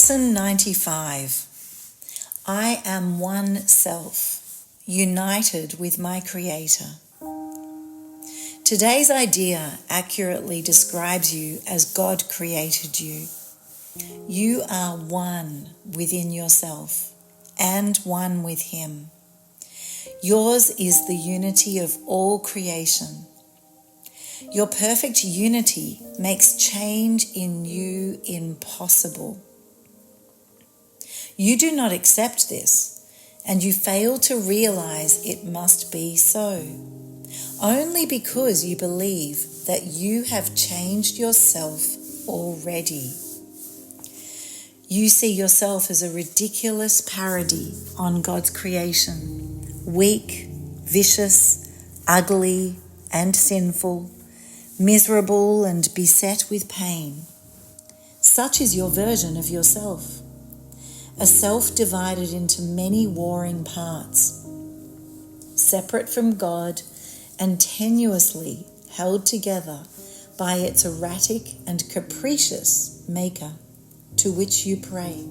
Lesson 95. I am one self, united with my Creator. Today's idea accurately describes you as God created you. You are one within yourself and one with Him. Yours is the unity of all creation. Your perfect unity makes change in you impossible. You do not accept this, and you fail to realize it must be so, only because you believe that you have changed yourself already. You see yourself as a ridiculous parody on God's creation, weak, vicious, ugly, and sinful, miserable and beset with pain. Such is your version of yourself, a self divided into many warring parts, separate from God and tenuously held together by its erratic and capricious maker to which you pray.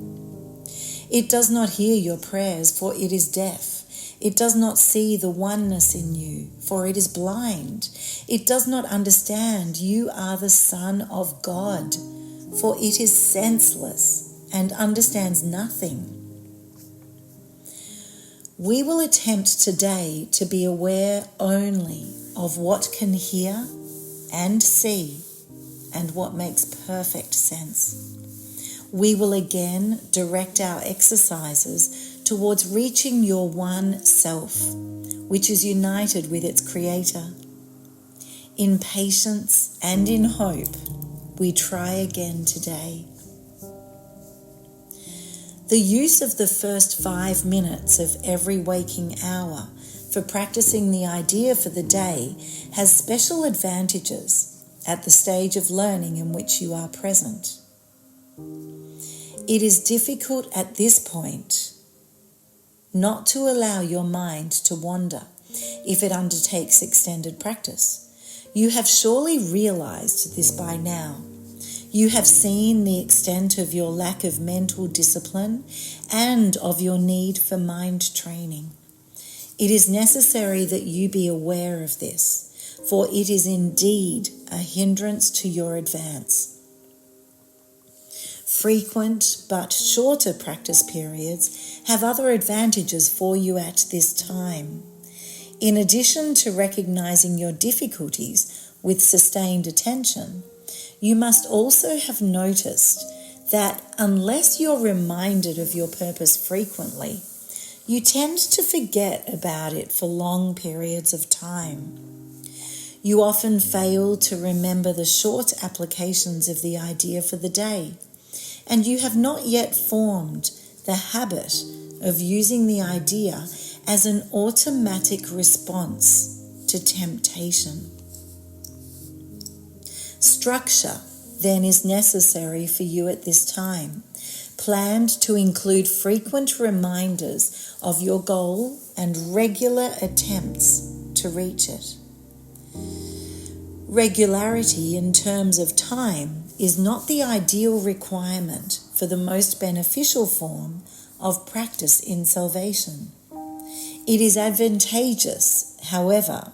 It does not hear your prayers, for it is deaf. It does not see the oneness in you, for it is blind. It does not understand you are the Son of God, for it is senseless and understands nothing. We will attempt today to be aware only of what can hear and see and what makes perfect sense. We will again direct our exercises towards reaching your one self, which is united with its Creator. In patience and in hope, we try again today. The use of the first 5 minutes of every waking hour for practicing the idea for the day has special advantages at the stage of learning in which you are present. It is difficult at this point not to allow your mind to wander if it undertakes extended practice. You have surely realized this by now. You have seen the extent of your lack of mental discipline and of your need for mind training. It is necessary that you be aware of this, for it is indeed a hindrance to your advance. Frequent but shorter practice periods have other advantages for you at this time. In addition to recognizing your difficulties with sustained attention, you must also have noticed that unless you're reminded of your purpose frequently, you tend to forget about it for long periods of time. You often fail to remember the short applications of the idea for the day, and you have not yet formed the habit of using the idea as an automatic response to temptation. Structure, then, is necessary for you at this time, planned to include frequent reminders of your goal and regular attempts to reach it. Regularity in terms of time is not the ideal requirement for the most beneficial form of practice in salvation. It is advantageous, however,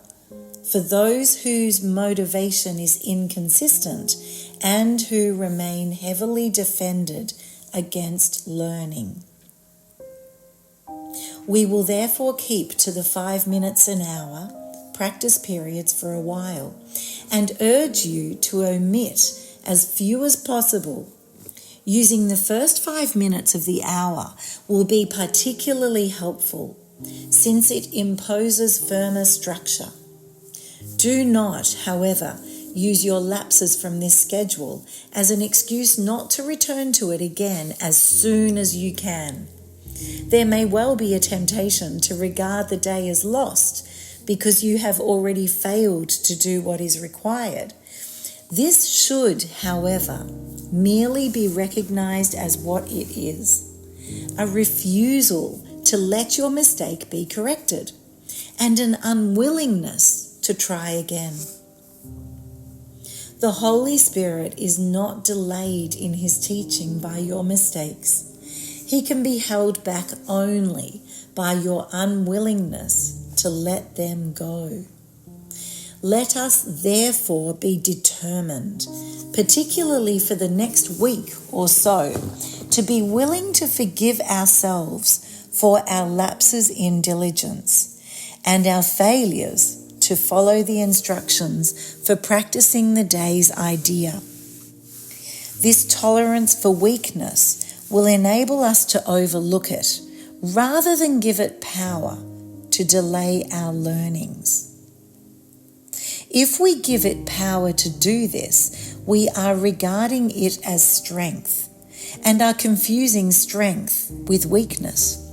for those whose motivation is inconsistent and who remain heavily defended against learning. We will therefore keep to the 5 minutes an hour practice periods for a while and urge you to omit as few as possible. Using the first 5 minutes of the hour will be particularly helpful since it imposes firmer structure. Do not, however, use your lapses from this schedule as an excuse not to return to it again as soon as you can. There may well be a temptation to regard the day as lost because you have already failed to do what is required. This should, however, merely be recognized as what it is, a refusal to let your mistake be corrected, and an unwillingness to try again. The Holy Spirit is not delayed in his teaching by your mistakes. He can be held back only by your unwillingness to let them go. Let us therefore be determined, particularly for the next week or so, to be willing to forgive ourselves for our lapses in diligence and our failures to follow the instructions for practicing the day's idea. This tolerance for weakness will enable us to overlook it rather than give it power to delay our learnings. If we give it power to do this, we are regarding it as strength and are confusing strength with weakness.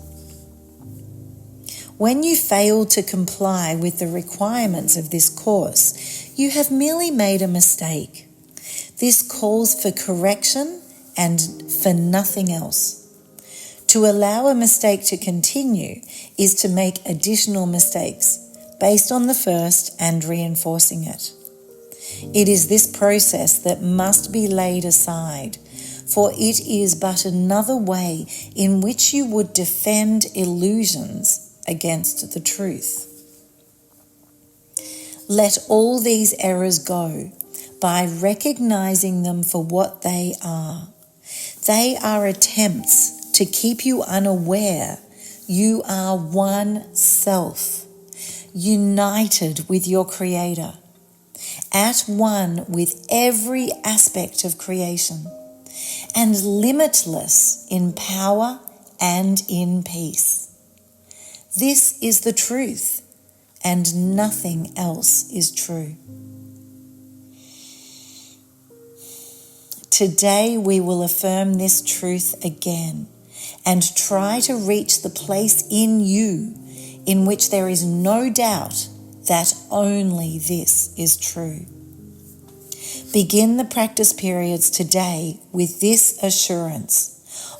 When you fail to comply with the requirements of this course, you have merely made a mistake. This calls for correction and for nothing else. To allow a mistake to continue is to make additional mistakes based on the first and reinforcing it. It is this process that must be laid aside, for it is but another way in which you would defend illusions against the truth. Let all these errors go by recognizing them for what they are. They are attempts to keep you unaware you are one self, united with your Creator, at one with every aspect of creation, and limitless in power and in peace. This is the truth, and nothing else is true. Today we will affirm this truth again and try to reach the place in you in which there is no doubt that only this is true. Begin the practice periods today with this assurance,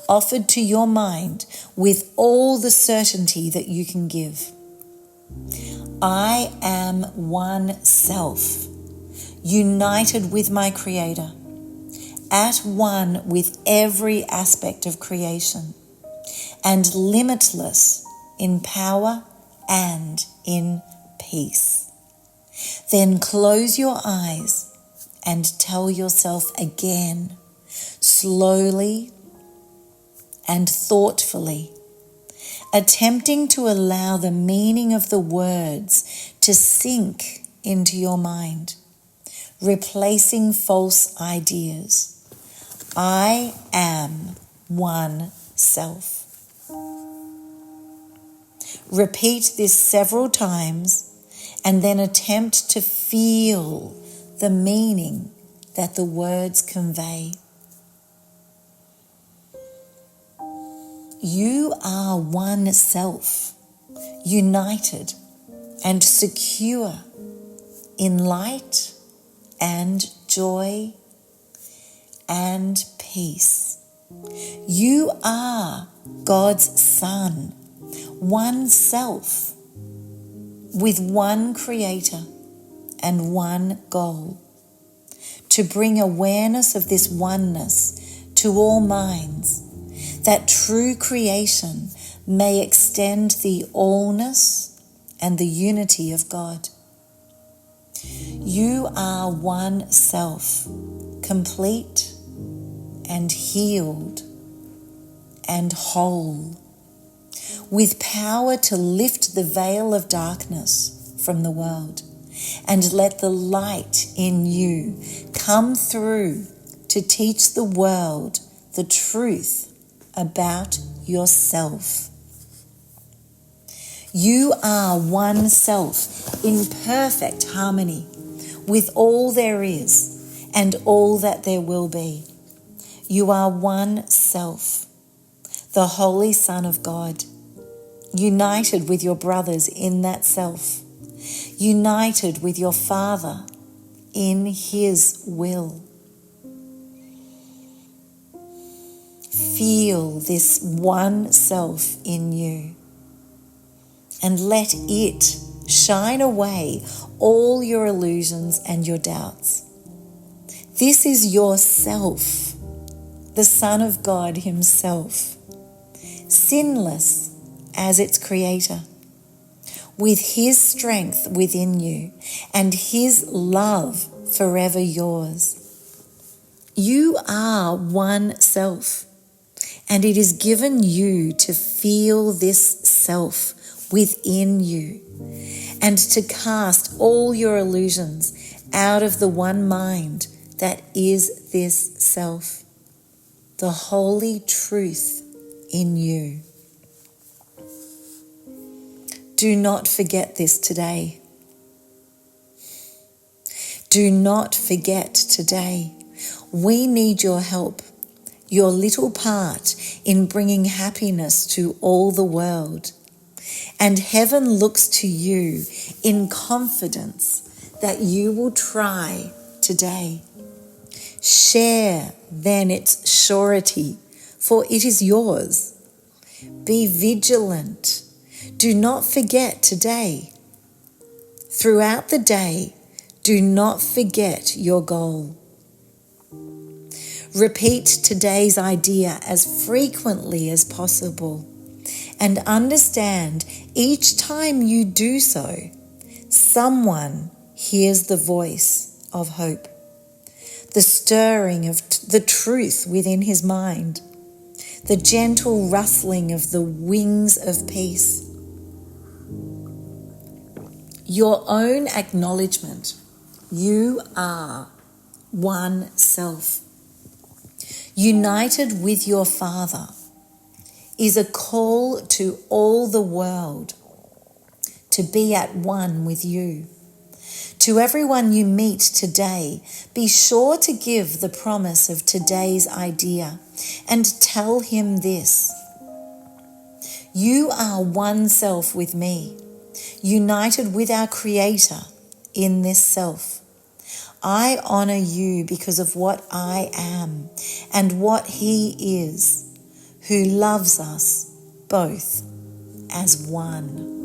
offered to your mind with all the certainty that you can give. I am one self, united with my Creator, at one with every aspect of creation, and limitless in power and in peace. Then close your eyes and tell yourself again, slowly and thoughtfully, attempting to allow the meaning of the words to sink into your mind, replacing false ideas. I am one self. Repeat this several times and then attempt to feel the meaning that the words convey. You are one self, united and secure in light and joy and peace. You are God's Son, one self, with one Creator and one goal, to bring awareness of this oneness to all minds, that true creation may extend the allness and the unity of God. You are one self, complete and healed and whole, with power to lift the veil of darkness from the world and let the light in you come through to teach the world the truth about yourself. You are one self in perfect harmony with all there is and all that there will be. You are one self, the Holy Son of God, united with your brothers in that self, united with your Father in His will. Feel this one self in you and let it shine away all your illusions and your doubts. This is yourself, the Son of God himself, sinless as its creator, with his strength within you and his love forever yours. You are one self, and it is given you to feel this self within you and to cast all your illusions out of the one mind that is this self, the holy truth in you. Do not forget this today. Do not forget today. We need your help, your little part in bringing happiness to all the world. And heaven looks to you in confidence that you will try today. Share then its surety, for it is yours. Be vigilant. Do not forget today. Throughout the day, do not forget your goal. Repeat today's idea as frequently as possible, and understand each time you do so, someone hears the voice of hope, the stirring of the truth within his mind, the gentle rustling of the wings of peace. Your own acknowledgement, you are one self, united with your Father, is a call to all the world to be at one with you. To everyone you meet today, be sure to give the promise of today's idea and tell him this: you are one self with me, united with our Creator in this self. I honor you because of what I am and what he is, who loves us both as one.